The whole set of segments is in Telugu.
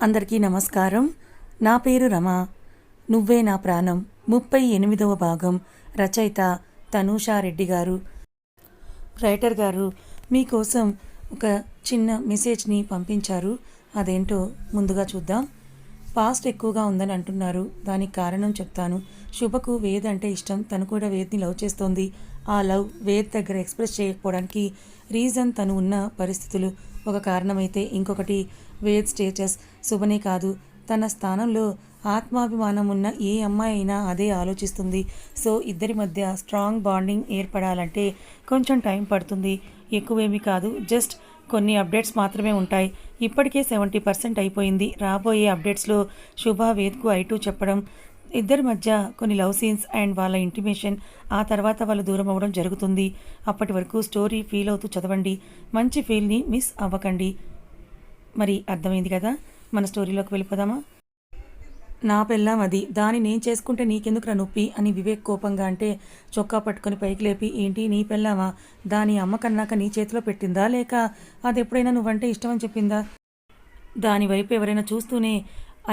అందరికీ నమస్కారం. నా పేరు రమ. నువ్వే నా ప్రాణం 38వ భాగం. రచయిత తనూషా రెడ్డి గారు. రైటర్ గారు మీకోసం ఒక చిన్న మెసేజ్ని పంపించారు. అదేంటో ముందుగా చూద్దాం. పాస్ట్ ఎక్కువగా ఉందని అంటున్నారు. దానికి కారణం చెప్తాను. శుభకు వేద్ అంటే ఇష్టం. తను కూడా వేద్ని లవ్ చేస్తోంది. ఆ లవ్ వేద్ దగ్గర ఎక్స్ప్రెస్ చేయకపోవడానికి రీజన్ తను ఉన్న పరిస్థితులు ఒక కారణమైతే, ఇంకొకటి వేద్ స్టేటస్. శుభనే కాదు, తన స్థానంలో ఆత్మాభిమానం ఉన్న ఏ అమ్మాయి అయినా అదే ఆలోచిస్తుంది. సో ఇద్దరి మధ్య స్ట్రాంగ్ బాండింగ్ ఏర్పడాలంటే కొంచెం టైం పడుతుంది. ఎక్కువేమీ కాదు, జస్ట్ కొన్ని అప్డేట్స్ మాత్రమే ఉంటాయి. ఇప్పటికే 70% అయిపోయింది. రాబోయే అప్డేట్స్లో శుభ వేద్కు I2 చెప్పడం, ఇద్దరి మధ్య కొన్ని లవ్ సీన్స్ అండ్ వాళ్ళ ఇంటిమేషన్, ఆ తర్వాత వాళ్ళు దూరం అవ్వడం జరుగుతుంది. అప్పటి వరకు స్టోరీ ఫీల్ అవుతూ చదవండి. మంచి ఫీల్ని మిస్ అవ్వకండి. మరి అర్థమైంది కదా? మన స్టోరీలోకి వెళ్ళిపోదామా? నా పెళ్ళాం అది, దాన్ని నేను చేసుకుంటే నీకెందుకు నొప్పి అని వివేక్ కోపంగా అంటే, చొక్కా పట్టుకొని పైకి లేపి, ఏంటి నీ పెళ్ళామా? దాని అమ్మ కన్నాక నీ చేతిలో పెట్టిందా, లేక అది ఎప్పుడైనా నువ్వంటే ఇష్టం అని చెప్పిందా? దాని వైపు ఎవరైనా చూస్తూనే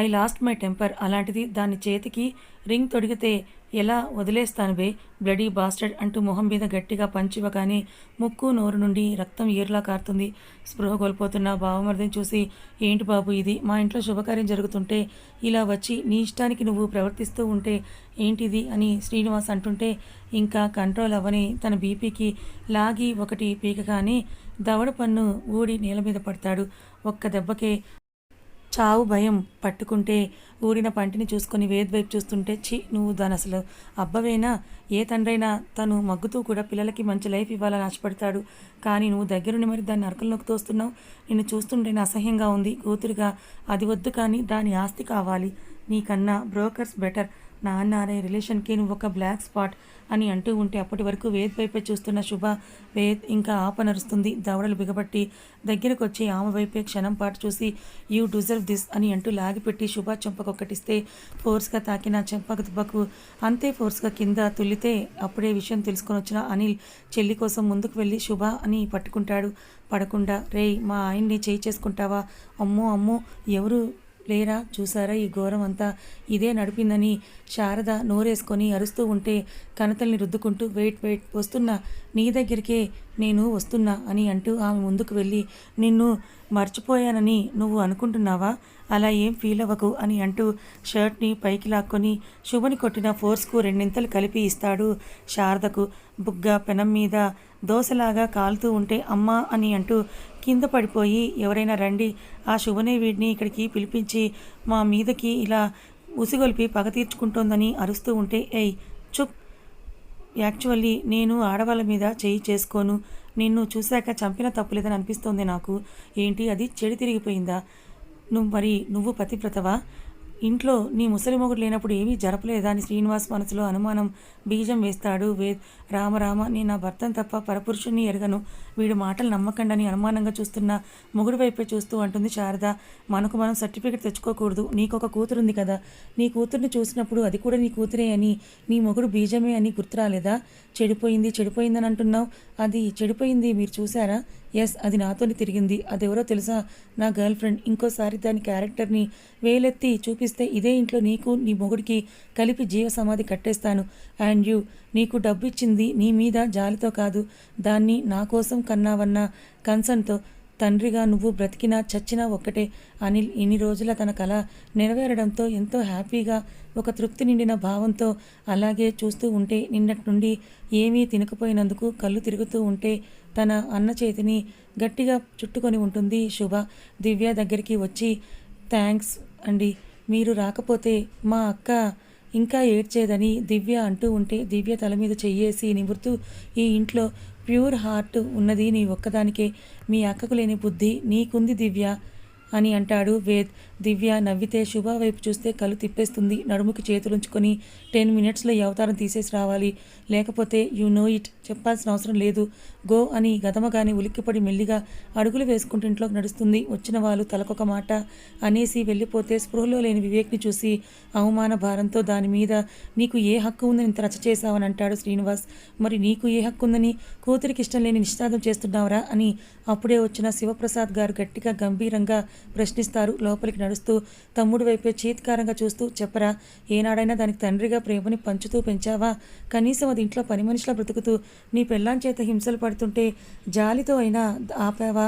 ఐ లాస్ట్ మై టెంపర్. అలాంటిది దాని చేతికి రింగ్ తొడిగితే ఎలా వదిలేస్తాను బే, బ్లడీ బాస్టర్డ్ అంటూ మొహం మీద గట్టిగా పంచివ్వగానే ముక్కు నోరు నుండి రక్తం ఏరులా కారుతుంది. స్పృహ కోల్పోతున్న బావమరిదిని చూసి, ఏంటి బాబు ఇది? మా ఇంట్లో శుభకార్యం జరుగుతుంటే ఇలా వచ్చి నీ ఇష్టానికి నువ్వు ప్రవర్తిస్తూ ఉంటే ఏంటిది అని శ్రీనివాస్ అంటుంటే, ఇంకా కంట్రోల్ అవ్వని తన బీపీకి లాగి ఒకటి పీకగానే దవడ పన్ను ఊడి నేల మీద పడతాడు. ఒక్క దెబ్బకే చావు భయం పట్టుకుంటే ఊడిన పంటిని చూసుకొని వేద్ వైపు చూస్తుంటే, ఛీ నువ్వు దాని అసలు అబ్బవేనా? ఏ తండ్రైనా తను మగ్గుతూ కూడా పిల్లలకి మంచి లైఫ్ ఇవ్వాలని ఆశపడతాడు. కానీ నువ్వు దగ్గరుండి మరి దాన్ని నరకల్లోకి తోస్తున్నావు. నిన్ను చూస్తుంటేనే అసహ్యంగా ఉంది. కూతురుగా అది వద్దు, కానీ దాని ఆస్తి కావాలి. నీకన్నా బ్రోకర్స్ బెటర్. నాన్న అనే రిలేషన్కి నువ్వు ఒక బ్లాక్ స్పాట్ అని అంటూ ఉంటే అప్పటి వరకు వేద్ వైపే చూస్తున్న శుభ వేద్ ఇంకా ఆపనరుస్తుంది. దవడలు బిగబట్టి దగ్గరకు వచ్చి ఆమె వైపే క్షణం పాటు చూసి, యూ డిజర్వ్ దిస్ అని అంటూ లాగిపెట్టి శుభ చెంపకొక్కటిస్తే ఫోర్స్గా తాకిన చెంపకు అంతే ఫోర్స్గా కింద తుల్లితే అప్పుడే విషయం తెలుసుకొని వచ్చిన అనిల్ చెల్లి కోసం ముందుకు వెళ్ళి శుభ అని పట్టుకుంటాడు. పడకుండా, రేయ్ మా ఆయన్ని చేయి చేసుకుంటావా? అమ్మో అమ్మో, ఎవరు లేరా? చూసారా ఈ ఘోరం అంతా? ఇదే నడిపిందని శారద నోరేసుకొని అరుస్తూ ఉంటే కనతల్ని రుద్దుకుంటూ, వెయిట్ వస్తున్నా, నీ దగ్గరికే నేను వస్తున్నా అని అంటూ ఆమె ముందుకు వెళ్ళి, నిన్ను మర్చిపోయానని నువ్వు అనుకుంటున్నావా? అలా ఏం ఫీల్ అవ్వకు అని అంటూ షర్ట్ని పైకి లాక్కొని శుభని కొట్టిన ఫోర్స్కు రెండింతలు కలిపి ఇస్తాడు శారదకు. బుగ్గ పెనం మీద దోశలాగా కాలుతూ ఉంటే అమ్మా అని అంటూ కింద పడిపోయి, ఎవరైనా రండి, ఆ శుభనే వీడిని ఇక్కడికి పిలిపించి మా మీదకి ఇలా ఉసిగొలిపి పగ తీర్చుకుంటోందని అరుస్తూ ఉంటే, ఏయ్ చుప్, యాక్చువల్లీ నేను ఆడవాళ్ళ మీద చేయి చేసుకోను. నిన్ను చూశాక చంపిన తప్పులేదని అనిపిస్తోంది నాకు. ఏంటి అది చెడి తిరిగిపోయిందా? నువ్వు పతివ్రతవా? ఇంట్లో నీ ముసలి మొగుడు లేనప్పుడు ఏమీ జరపలేదా అని శ్రీనివాస్ మనసులో అనుమానం బీజం వేస్తాడు వేద్. రామ నేను నా భర్తను తప్ప పరపురుషుణ్ణి ఎరగను, వీడు మాటలు నమ్మకండని అనుమానంగా చూస్తున్న మొగుడు వైపే చూస్తూ అంటుంది శారద. మనకు మనం సర్టిఫికెట్ తెచ్చుకోకూడదు. నీకొక కూతురుంది కదా, నీ కూతుర్ని చూసినప్పుడు అది కూడా నీ కూతురే అని, నీ మొగుడు బీజమే అని గుర్తురాలేదా? చెడిపోయిందని అంటున్నావు. అది చెడిపోయింది మీరు చూసారా? ఎస్, అది నాతోనే తిరిగింది. అదెవరో తెలుసా? నా గర్ల్ ఫ్రెండ్. ఇంకోసారి దాని క్యారెక్టర్ని వేలెత్తి చూపిస్తే ఇదే ఇంట్లో నీకు నీ మొగుడికి కలిపి జీవ సమాధి కట్టేస్తాను. అండ్ నీకు డబ్బు ఇచ్చింది నీ మీద జాలితో కాదు, దాన్ని నా కోసం కన్నావన్న కన్సర్న్తో. తండ్రిగా నువ్వు బ్రతికినా చచ్చినా ఒక్కటే. అనిల్ ఇన్ని రోజుల తన కళ నెరవేరడంతో ఎంతో హ్యాపీగా, ఒక తృప్తి నిండిన భావంతో అలాగే చూస్తూ ఉంటే, నిన్నటి నుండి ఏమీ తినకపోయినందుకు కళ్ళు తిరుగుతూ ఉంటే తన అన్న చేతిని గట్టిగా చుట్టుకొని ఉంటుంది శుభ. దివ్య దగ్గరికి వచ్చి, థ్యాంక్స్ అండి, మీరు రాకపోతే మా అక్క ఇంకా ఏడ్చేదని దివ్య అంటూ ఉంటే, దివ్య తల మీద చెయ్యేసి నిమురుతూ, ఈ ఇంట్లో ప్యూర్ హార్ట్ ఉన్నది నీ ఒక్కదానికే, మీ అక్కకు లేని బుద్ధి నీకుంది దివ్య అని అంటాడు వేద్. దివ్య నవ్వితే శుభ వైపు చూస్తే కళ్ళు తిప్పేస్తుంది. నడుముకి చేతులుంచుకొని 10 మినిట్స్లో ఈ అవతారం తీసేసి రావాలి, లేకపోతే యు నో ఇట్, చెప్పాల్సిన అవసరం లేదు, గో అని గదమగానే ఉలిక్కిపడి మెల్లిగా అడుగులు వేసుకుంటూ ఇంట్లోకి నడుస్తుంది. వచ్చిన వాళ్ళు తలకొక మాట అనేసి వెళ్ళిపోతే స్పృహలో లేని వివేక్ని చూసి అవమాన భారంతో, దాని మీద నీకు ఏ హక్కు ఉందని ఇంత రచ్చ చేశావని అంటాడు శ్రీనివాస్. మరి నీకు ఏ హక్కు ఉందని కూతురికి ఇష్టం లేని నిశ్చితార్థం చేస్తున్నావురా అని అప్పుడే వచ్చిన శివప్రసాద్ గారు గట్టిగా గంభీరంగా ప్రశ్నిస్తారు. లోపలికి నడుస్తూ తమ్ముడు వైపే చీత్కారంగా చూస్తూ, చెప్పరా, ఏనాడైనా దానికి తండ్రిగా ప్రేమని పంచుతూ పెంచావా? కనీసం అది ఇంట్లో పని మనిషిలా బ్రతుకుతూ నీ పెళ్ళాం చేత హింసలు పడుతుంటే జాలితో అయినా ఆపావా?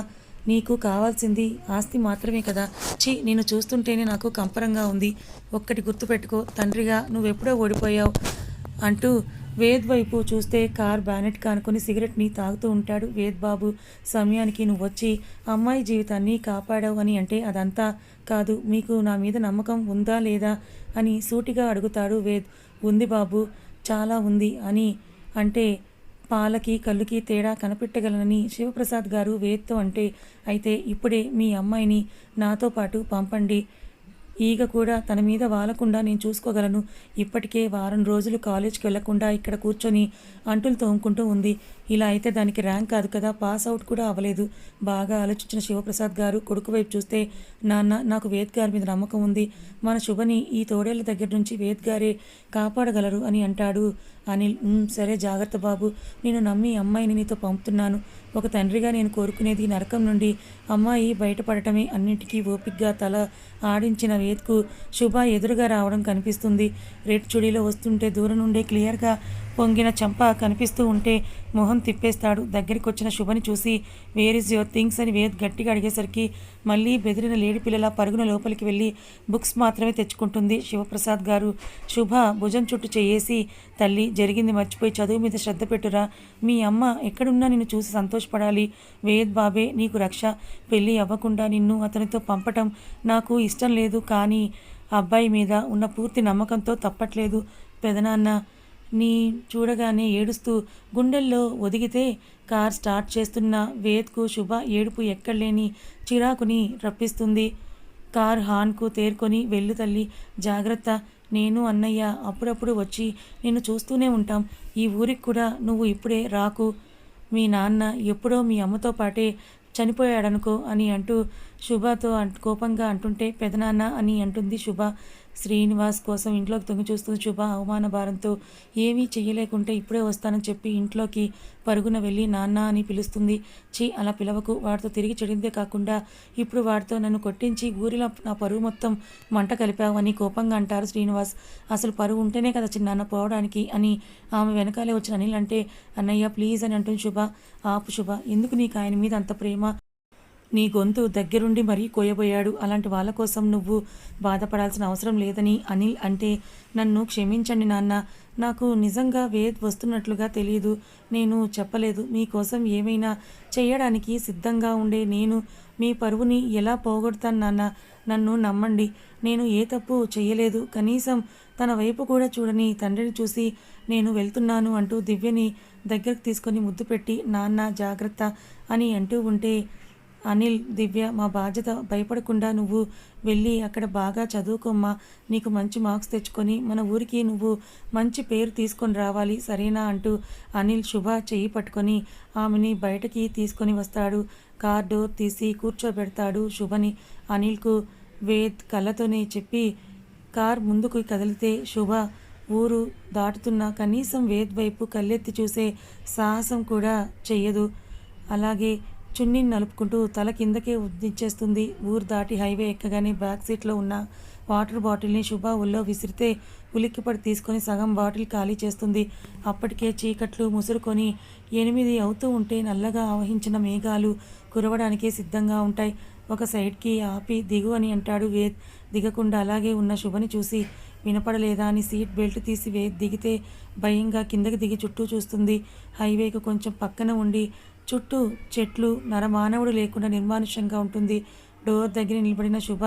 నీకు కావాల్సింది ఆస్తి మాత్రమే కదా. నిన్ను చూస్తుంటేనే నాకు కంపరంగా ఉంది. ఒక్కటి గుర్తుపెట్టుకో, తండ్రిగా నువ్వెప్పుడో ఓడిపోయావు అంటూ వేద్ వైపు చూస్తే కార్ బ్యానెట్ కానుకొని సిగరెట్ని తాగుతూ ఉంటాడు వేద్ బాబు. సమయానికి నువ్వొచ్చి అమ్మాయి జీవితాన్ని కాపాడావు అని అంటే అదంతా కాదు. మీకు నా మీద నమ్మకం ఉందా లేదా అని సూటిగా అడుగుతాడు వేద్. ఉంది బాబు, చాలా ఉంది అని అంటే పాలకి కళ్ళుకి తేడా కనిపెట్టగలనని శివప్రసాద్ గారు వేద్తో అంటే, అయితే ఇప్పుడే మీ అమ్మాయిని నాతో పాటు పంపండి. ఈగ కూడా తన మీద వాలకుండా నేను చూసుకోగలను. ఇప్పటికే వారం రోజులు కాలేజ్కి వెళ్లకుండా ఇక్కడ కూర్చొని అంటులు తోముకుంటూ ఉంది. ఇలా అయితే దానికి ర్యాంక్ కాదు కదా, పాస్ అవుట్ కూడా అవ్వలేదు. బాగా ఆలోచించిన శివప్రసాద్ గారు కొడుకు వైపు చూస్తే, నాన్న, నాకు వేద్ గారి మీద నమ్మకం ఉంది. మన శుభని ఈ తోడేళ్ల దగ్గర నుంచి వేద్ గారే కాపాడగలరు అని అంటాడు అనిల్. సరే, జాగ్రత్త బాబు, నేను నమ్మి అమ్మాయిని నీతో పంపుతున్నాను. ఒక తండ్రిగా నేను కోరుకునేది నరకం నుండి అమ్మాయి బయటపడటమే. అన్నింటికీ ఓపిగ్గా తల ఆడించిన వేద్కు శుభ ఎదురుగా రావడం కనిపిస్తుంది. రెడ్ చుడీలో వస్తుంటే దూరం నుండే క్లియర్గా పొంగిన చంప కనిపిస్తూ ఉంటే మొహం తిప్పేస్తాడు. దగ్గరికి వచ్చిన శుభని చూసి, వేర్ ఇస్ యువర్ థింగ్స్ అని వేద్ గట్టిగా అడిగేసరికి మళ్ళీ బెదిరిన లేడి పిల్లల పరుగున లోపలికి వెళ్ళి బుక్స్ మాత్రమే తెచ్చుకుంటుంది. శివప్రసాద్ గారు శుభ భుజం చుట్టూ చేయేసి, తల్లి, జరిగింది మర్చిపోయి చదువు మీద శ్రద్ధ పెట్టురా. మీ అమ్మ ఎక్కడున్నా నిన్ను చూసి సంతోషపడాలి. వేద్ బాబే నీకు రక్ష. పెళ్ళి అవ్వకుండా నిన్ను అతనితో పంపటం నాకు ఇష్టం లేదు, కానీ అబ్బాయి మీద ఉన్న పూర్తి నమ్మకంతో తప్పట్లేదు. పెదనాన్న నీ చూడగానే ఏడుస్తూ గుండెల్లో ఒదిగితే కార్ స్టార్ట్ చేస్తున్న వేద్కు శుభ ఏడుపు ఎక్కడలేని చిరాకుని రప్పిస్తుంది. కార్ హార్న్కు తేరుకొని, వెళ్ళు తల్లి, జాగ్రత్త. నేను అన్నయ్య అప్పుడప్పుడు వచ్చి నిన్ను చూస్తూనే ఉంటాం. ఈ ఊరికి కూడా నువ్వు ఇప్పుడే రాకు. మీ నాన్న ఎప్పుడో మీ అమ్మతో పాటే చనిపోయాడనుకో అని అంటూ శుభతో కోపంగా అంటుంటే, పెదనాన్న అని అంటుంది శుభ. శ్రీనివాస్ కోసం ఇంట్లోకి తొంగి చూస్తుంది శుభ అవమాన భారంతో. ఏమీ చెయ్యలేకుంటే ఇప్పుడే వస్తానని చెప్పి ఇంట్లోకి పరుగున వెళ్ళి నాన్న అని పిలుస్తుంది. అలా పిలవకు, వాడితో తిరిగి చెడిందే కాకుండా ఇప్పుడు వాడితో నన్ను కొట్టించి ఊరిలో నా పరువు మొత్తం మంట కలిపావు అని కోపంగా అంటారు శ్రీనివాస్. అసలు పరువు ఉంటేనే కదా చిన్నాన్న పోవడానికి అని ఆమె వెనకాలే వచ్చిన అనిల్ అంటే, అన్నయ్య ప్లీజ్ అని అంటుంది శుభ. ఆపు శుభ, ఎందుకు నీకు ఆయన మీద అంత ప్రేమ? నీ గొంతు దగ్గరుండి మరీ కోయబోయాడు. అలాంటి వాళ్ళ కోసం నువ్వు బాధపడాల్సిన అవసరం లేదని అనిల్ అంటే, నన్ను క్షమించండి నాన్న, నాకు నిజంగా వేద్ వస్తున్నట్లుగా తెలియదు. నేను చెప్పలేదు. మీకోసం ఏమైనా చేయడానికి సిద్ధంగా ఉండే నేను మీ పరువుని ఎలా పోగొడతాను నాన్న? నన్ను నమ్మండి, నేను ఏ తప్పు చేయలేదు. కనీసం తన వైపు కూడా చూడని తండ్రిని చూసి నేను వెళ్తున్నాను అంటూ దివ్యని దగ్గరకు తీసుకొని ముద్దు పెట్టి, నాన్న జాగ్రత్త అని అంటూ ఉంటే అనిల్, దివ్య, మా బాధ్యత, భయపడకుండా నువ్వు వెళ్ళి అక్కడ బాగా చదువుకోమ్మా. నీకు మంచి మార్క్స్ తెచ్చుకొని మన ఊరికి నువ్వు మంచి పేరు తీసుకొని రావాలి, సరేనా అంటూ అనిల్ శుభ చెయ్యి పట్టుకొని ఆమెని బయటకి తీసుకొని వస్తాడు. కార్ డోర్ తీసి కూర్చోబెడతాడు శుభని. అనిల్కు వేద్ కళ్ళతోనే చెప్పి కార్ ముందుకు కదిలితే శుభ ఊరు దాటుతున్నా కనీసం వేద్ వైపు కళ్ళెత్తి చూసే సాహసం కూడా చెయ్యదు. అలాగే చున్నీని నలుపుకుంటూ తల కిందకే ఉద్దించేస్తుంది. ఊరు దాటి హైవే ఎక్కగానే బ్యాక్ సీట్లో ఉన్న వాటర్ బాటిల్ని శుభ ఒళ్ళో విసిరితే ఉలిక్కిపడి తీసుకొని సగం బాటిల్ ఖాళీ చేస్తుంది. అప్పటికే చీకట్లు ముసురుకొని 8 అవుతూ ఉంటే నల్లగా ఆవహించిన మేఘాలు కురవడానికి సిద్ధంగా ఉంటాయి. ఒక సైడ్కి ఆపి దిగు అని అంటాడు వేద్. దిగకుండా అలాగే ఉన్న శుభని చూసి, వినపడలేదా అని సీట్ బెల్ట్ తీసి వేద్ దిగితే భయంగా కిందకి దిగి చుట్టూ చూస్తుంది. హైవేకు కొంచెం పక్కన ఉండి చుట్టూ చెట్లు, నరమానవుడు లేకుండా నిర్మానుష్యంగా ఉంటుంది. డోర్ దగ్గర నిలబడిన శుభ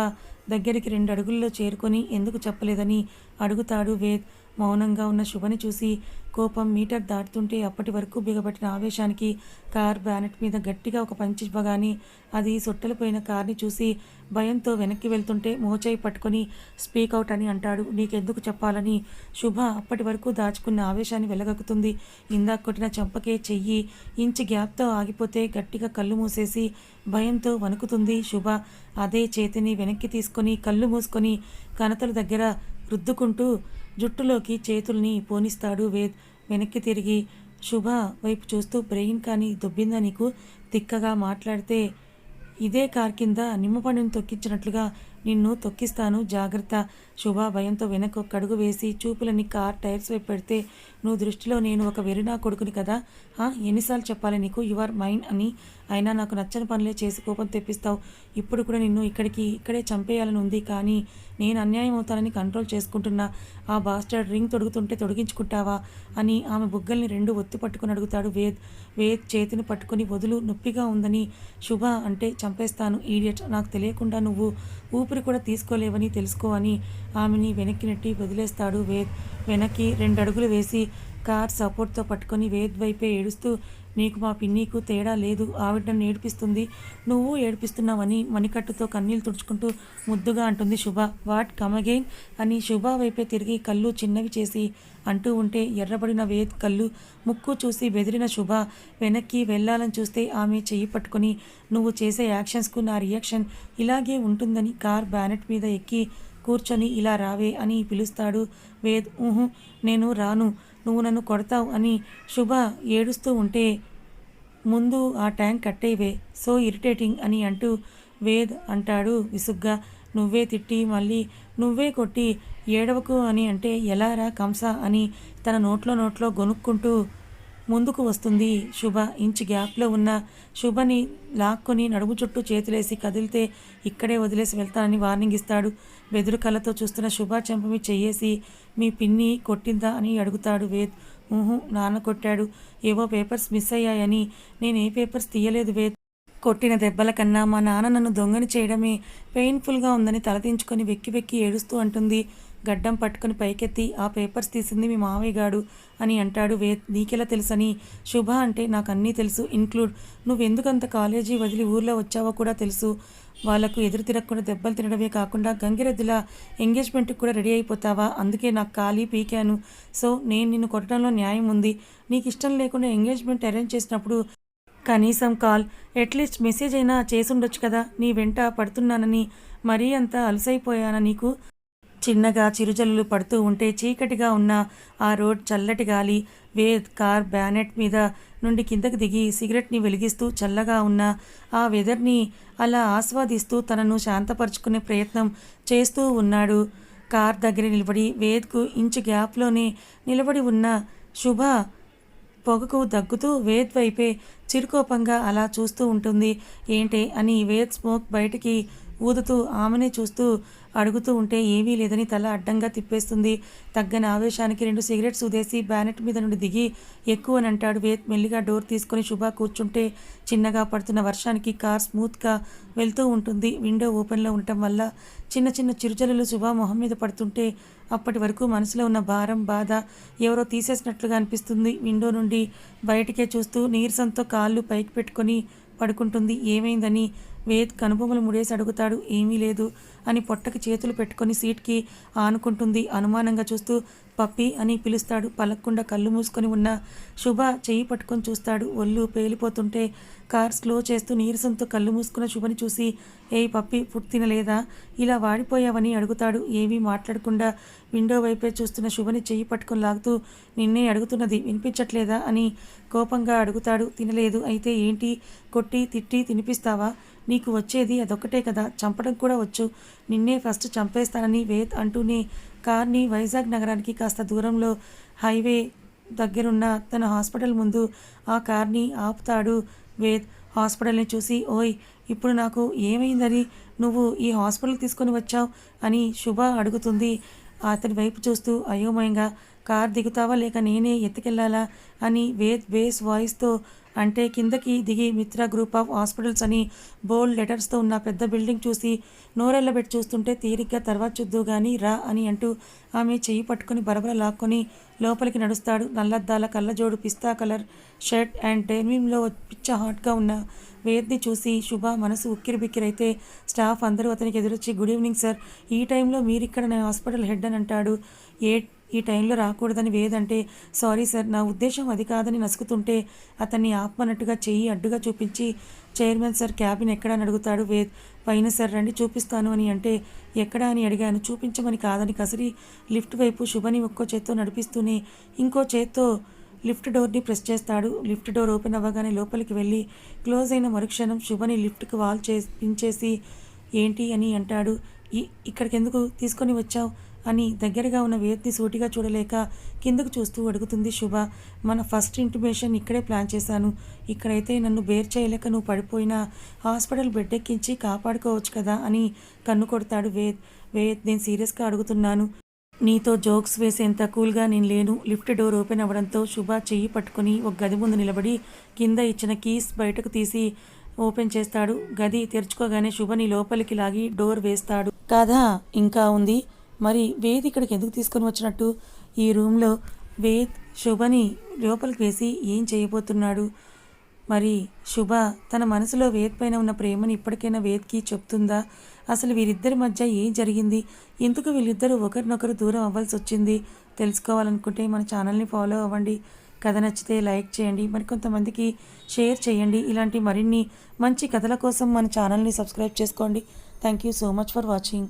దగ్గరికి 2 అడుగుల్లో చేరుకొని ఎందుకు చెప్పలేదని అడుగుతాడు వేద్. మౌనంగా ఉన్న శుభని చూసి కోపం మీటర్ దాటుతుంటే అప్పటి వరకు బిగబట్టిన ఆవేశానికి కార్ బ్యానెట్ మీద గట్టిగా ఒక పంచి ఇవ్వగానే అది సొట్టెలిపోయిన కార్ని చూసి భయంతో వెనక్కి వెళ్తుంటే మోచేయి పట్టుకొని స్పీక్ అవుట్ అని అంటాడు. నీకెందుకు చెప్పాలని శుభ అప్పటి వరకు దాచుకున్న ఆవేశాన్ని వెళ్ళగక్కుతుంది. ఇందాక కొట్టిన చెంపకే చెయ్యి ఇంచి గ్యాప్తో ఆగిపోతే గట్టిగా కళ్ళు మూసేసి భయంతో వణుకుతుంది శుభ. అదే చేతిని వెనక్కి తీసుకొని కళ్ళు మూసుకొని కణతల దగ్గర రుద్దుకుంటూ జుట్టులోకి చేతుల్ని పోనిస్తాడు వేద్. వెనక్కి తిరిగి శుభ వైపు చూస్తూ, బ్రెయిన్ కానీ దొబ్బిందా నీకు? తిక్కగా మాట్లాడితే ఇదే కార్ కింద నిమ్మపండుని తొక్కించినట్లుగా నిన్ను తొక్కిస్తాను, జాగ్రత్త. శుభ భయంతో వెనక్కి ఒక అడుగు వేసి చూపులని కార్ టైర్స్ వైపు పెడితే, నువ్వు దృష్టిలో నేను ఒక వెరినా కొడుకుని కదా, ఎన్నిసార్లు చెప్పాలి నీకు యు ఆర్ మైన్ అని? అయినా నాకు నచ్చని పనులే చేసి కోపం తెప్పిస్తావు. ఇప్పుడు కూడా నిన్ను ఇక్కడే చంపేయాలని ఉంది, కానీ నేను అన్యాయం అవుతానని కంట్రోల్ చేసుకుంటున్నా. ఆ బాస్టర్డ్ రింగ్ తొడుగుతుంటే తొడిగించుకుంటావా అని ఆమె బుగ్గల్ని రెండు ఒత్తి పట్టుకుని అడుగుతాడు వేద్. వేద్ చేతిని పట్టుకుని వదులు, నొప్పిగా ఉందని. శుభ అంటే చంపేస్తాను ఈడియట్, నాకు తెలియకుండా నువ్వు ఊపిరి కూడా తీసుకోలేవని తెలుసుకో అని ఆమెని వెనక్కి నెట్టి వదిలేస్తాడు వేద్. వెనక్కి 2 అడుగులు వేసి కార్ సపోర్ట్తో పట్టుకొని వేద్ వైపే ఏడుస్తూ, నీకు మా పిన్నికి తేడా లేదు, ఆవిడ నన్ను ఏడిపిస్తుంది, నువ్వు ఏడిపిస్తున్నావని మణికట్టుతో కన్నీళ్ళు తుడుచుకుంటూ ముద్దుగా అంటుంది శుభ. వాట్ కమ్ అగైన్ అని శుభ వైపే తిరిగి కళ్ళు చిన్నవి చేసి అంటూ ఉంటే, ఎర్రబడిన వేద్ కళ్ళు ముక్కు చూసి బెదిరిన శుభ వెనక్కి వెళ్ళాలని చూస్తే ఆమె చెయ్యి పట్టుకొని, నువ్వు చేసే యాక్షన్స్కు నా రియాక్షన్ ఇలాగే ఉంటుందని కార్ బ్యానెట్ మీద ఎక్కి కూర్చొని ఇలా రావే అని పిలుస్తాడు వేద్. నేను రాను, నువ్వు నన్ను కొడతావు అని శుభ ఏడుస్తూ ఉంటే, ముందు ఆ ట్యాంక్ కట్టేవే, సో ఇరిటేటింగ్ అని అంటూ వేద్ అంటాడు విసుగ్గా. నువ్వే తిట్టి మళ్ళీ నువ్వే కొట్టి ఏడవకు అని అంటే ఎలారా కంస అని తన నోట్లో గొనుక్కుంటూ ముందుకు వస్తుంది శుభ. ఇంచు గ్యాప్లో ఉన్న శుభని లాక్కొని నడుము చుట్టూ చేతులేసి కదిలితే ఇక్కడే వదిలేసి వెళ్తానని వార్నింగ్ ఇస్తాడు. బెదురు కళ్ళతో చూస్తున్న శుభ చెంపమి చెయ్యేసి, మీ పిన్ని కొట్టిందా అని అడుగుతాడు వేద్. నాన్న కొట్టాడు, ఏవో పేపర్స్ మిస్ అయ్యాయని. నేనే పేపర్స్ తీయలేదు వేద్, కొట్టిన దెబ్బల కన్నా మా నాన్న నన్ను దొంగని చేయడమే పెయిన్ఫుల్గా ఉందని తలదించుకొని వెక్కి వెక్కి ఏడుస్తూ అంటుంది. గడ్డం పట్టుకుని పైకెత్తి, ఆ పేపర్స్ తీసింది మీ మావయ్య గాడు అని అంటాడు వేద్. నీకెలా తెలుసని? శుభ అంటే నాకు అన్నీ తెలుసు, ఇన్క్లూడ్ నువ్వెందుకంత కాలేజీ వదిలి ఊర్లో వచ్చావో కూడా తెలుసు. వాళ్లకు ఎదురు తిరగకుండా దెబ్బలు తినడమే కాకుండా గంగిరెద్దులా ఎంగేజ్మెంట్కి కూడా రెడీ అయిపోతావా? అందుకే నాకు ఖాళీ పీకాను. సో నేను నిన్ను కొట్టడంలో న్యాయం ఉంది. నీకు ఇష్టం లేకుండా ఎంగేజ్మెంట్ అరేంజ్ చేసినప్పుడు కనీసం కాల్, అట్లీస్ట్ మెసేజ్ అయినా చేసుండొచ్చు కదా. నీ వెంట పడుతున్నానని మరీ అంత అలసైపోయానా నీకు? చిన్నగా చిరుజల్లులు పడుతూ ఉంటే చీకటిగా ఉన్న ఆ రోడ్ చల్లటి గాలి. వేద్ కార్ బ్యానెట్ మీద నుండి కిందకి దిగి సిగరెట్ని వెలిగిస్తూ చల్లగా ఉన్న ఆ వెదర్ని అలా ఆస్వాదిస్తూ తనను శాంతపరుచుకునే ప్రయత్నం చేస్తూ ఉన్నాడు. కార్ దగ్గర నిలబడి వేద్కు ఇంచు గ్యాప్లోనే నిలబడి ఉన్న శుభ పొగకు దగ్గుతూ వేద్ వైపే చిరుకోపంగా అలా చూస్తూ ఉంటుంది. ఏంటే అని వేద్ స్మోక్ బయటికి ఊదుతూ ఆమెనే చూస్తూ అడుగుతూ ఉంటే ఏమీ లేదని తల అడ్డంగా తిప్పేస్తుంది. తగ్గని ఆవేశానికి 2 సిగరెట్స్ ఊదేసి బ్యానెట్ మీద నుండి దిగి ఎక్కువని అంటాడు వేద్. మెల్లిగా డోర్ తీసుకొని శుభ కూర్చుంటే చిన్నగా పడుతున్న వర్షానికి కార్ స్మూత్గా వెళ్తూ ఉంటుంది. విండో ఓపెన్లో ఉండటం వల్ల చిన్న చిన్న చిరుజల్లులు శుభ మొహం మీద పడుతుంటే అప్పటి వరకు మనసులో ఉన్న భారం బాధ ఎవరో తీసేసినట్లుగా అనిపిస్తుంది. విండో నుండి బయటికే చూస్తూ నీరసంతో కాళ్ళు పైకి పెట్టుకొని పడుకుంటుంది. ఏమైందని వేద్ కనుబొమ్మలు ముడేసి అడుగుతాడు. ఏమీ లేదు అని పొట్టకి చేతులు పెట్టుకొని సీట్కి ఆనుకుంటుంది. అనుమానంగా చూస్తూ పప్పి అని పిలుస్తాడు. పలక్కుండా కళ్ళు మూసుకొని ఉన్న శుభ చెయ్యి పట్టుకొని చూస్తాడు. ఒళ్ళు పేలిపోతుంటే కార్ స్లో చేస్తూ నీరసంతో కళ్ళు మూసుకున్న శుభని చూసి, ఏయ్ పప్పి, ఫుడ్ తినలేదా, ఇలా వాడిపోయావని అడుగుతాడు. ఏమీ మాట్లాడకుండా విండో వైపే చూస్తున్న శుభని చెయ్యి పట్టుకొని లాగుతూ, నిన్నే అడుగుతున్నది వినిపించట్లేదా అని కోపంగా అడుగుతాడు. తినలేదు, అయితే ఏంటి, కొట్టి తిట్టి తినిపిస్తావా? నీకు వచ్చేది అదొక్కటే కదా, చంపడం కూడా వచ్చు, నిన్నే ఫస్ట్ చంపేస్తానని వేద్ అంటూనే కార్ని వైజాగ్ నగరానికి కాస్త దూరంలో హైవే దగ్గరున్న తన హాస్పిటల్ ముందు ఆ కార్ని ఆపుతాడు వేద్. హాస్పిటల్ని చూసి, ఓయ్ ఇప్పుడు నాకు ఏమైందని నువ్వు ఈ హాస్పిటల్కి తీసుకొని వచ్చావు అని శుభ అడుగుతుంది. అతని వైపు చూస్తూ అయోమయంగా, కార్ దిగుతావా లేక నేనే ఎత్తుకెళ్లాలా అని వేద్ బేస్ వాయిస్తో అంటే కిందకి దిగి మిత్ర గ్రూప్ ఆఫ్ హాస్పిటల్స్ అని బోల్డ్ లెటర్స్తో ఉన్న పెద్ద బిల్డింగ్ చూసి నోరెళ్ళబెట్టి చూస్తుంటే తీరిగ్గా తర్వాత చూద్దు కానీ రా అని అంటూ ఆమె చెయ్యి పట్టుకుని బరబర లాక్కొని లోపలికి నడుస్తాడు. నల్లద్దాల కళ్ళజోడు, పిస్తా కలర్ షర్ట్ అండ్ డెనిమ్లో పిచ్చ హాట్గా ఉన్న వేద్ని చూసి శుభ మనసు ఉక్కిరిబిక్కిరైతే స్టాఫ్ అందరూ అతనికి ఎదురొచ్చి, గుడ్ ఈవినింగ్ సార్, ఈ టైంలో మీరిక్కడ నా హాస్పిటల్ హెడ్ అని అంటాడు. ఈ టైంలో రాకూడదని వేద్ అంటే, సారీ సార్, నా ఉద్దేశం అది కాదని నసుకుతుంటే అతన్ని ఆపమన్నట్టుగా చెయ్యి అడ్డుగా చూపించి, చైర్మన్ సార్ క్యాబిన్ ఎక్కడా అని అడుగుతాడు వేద్. పైన సార్ రండి చూపిస్తాను అని అంటే, ఎక్కడా అని అడిగాను. చూపించమని కాదని కసిరి లిఫ్ట్ వైపు శుభని ఒక్కో చేత్తో నడిపిస్తూనే ఇంకో చేత్తో లిఫ్ట్ డోర్ని ప్రెస్ చేస్తాడు. లిఫ్ట్ డోర్ ఓపెన్ అవ్వగానే లోపలికి వెళ్ళి క్లోజ్ అయిన మరుక్షణం శుభని లిఫ్ట్కి వాల్ పించేసి ఏంటి అని అంటాడు. ఇక్కడికి ఎందుకు తీసుకొని వచ్చావు అని దగ్గరగా ఉన్న వేద్ని సూటిగా చూడలేక కిందకు చూస్తూ అడుగుతుంది శుభ. మన ఫస్ట్ ఇంటిమేషన్ ఇక్కడే ప్లాన్ చేశాను. ఇక్కడైతే నన్ను బేర్ చేయలేక నువ్వు పడిపోయినా హాస్పిటల్ బెడ్ ఎక్కించి కాపాడుకోవచ్చు కదా అని కన్ను కొడతాడు వేద్ నేను సీరియస్గా అడుగుతున్నాను. నీతో జోక్స్ వేసేంత కూల్గా నేను లేను. లిఫ్ట్ డోర్ ఓపెన్ అవ్వడంతో శుభ చెయ్యి పట్టుకుని ఒక గది ముందు నిలబడి కింద ఇచ్చిన కీస్ బయటకు తీసి ఓపెన్ చేస్తాడు. గది తెరుచుకోగానే శుభని లోపలికి లాగి డోర్ వేస్తాడు. కథ ఇంకా ఉంది. మరి వేద్ ఇక్కడికి ఎందుకు తీసుకొని వచ్చినట్టు? ఈ రూమ్లో వేద్ శుభని లోపలికి వేసి ఏం చేయబోతున్నాడు? మరి శుభ తన మనసులో వేద్ పైన ఉన్న ప్రేమని ఇప్పటికైనా వేద్కి చెప్తుందా? అసలు వీరిద్దరి మధ్య ఏం జరిగింది? ఎందుకు వీళ్ళిద్దరూ ఒకరినొకరు దూరం అవ్వాల్సి వచ్చింది? తెలుసుకోవాలనుకుంటే మన ఛానల్ని ఫాలో అవ్వండి. కథ నచ్చితే లైక్ చేయండి, మరికొంతమందికి షేర్ చేయండి. ఇలాంటి మరిన్ని మంచి కథల కోసం మన ఛానల్ని సబ్స్క్రైబ్ చేసుకోండి. Thank you so much for watching.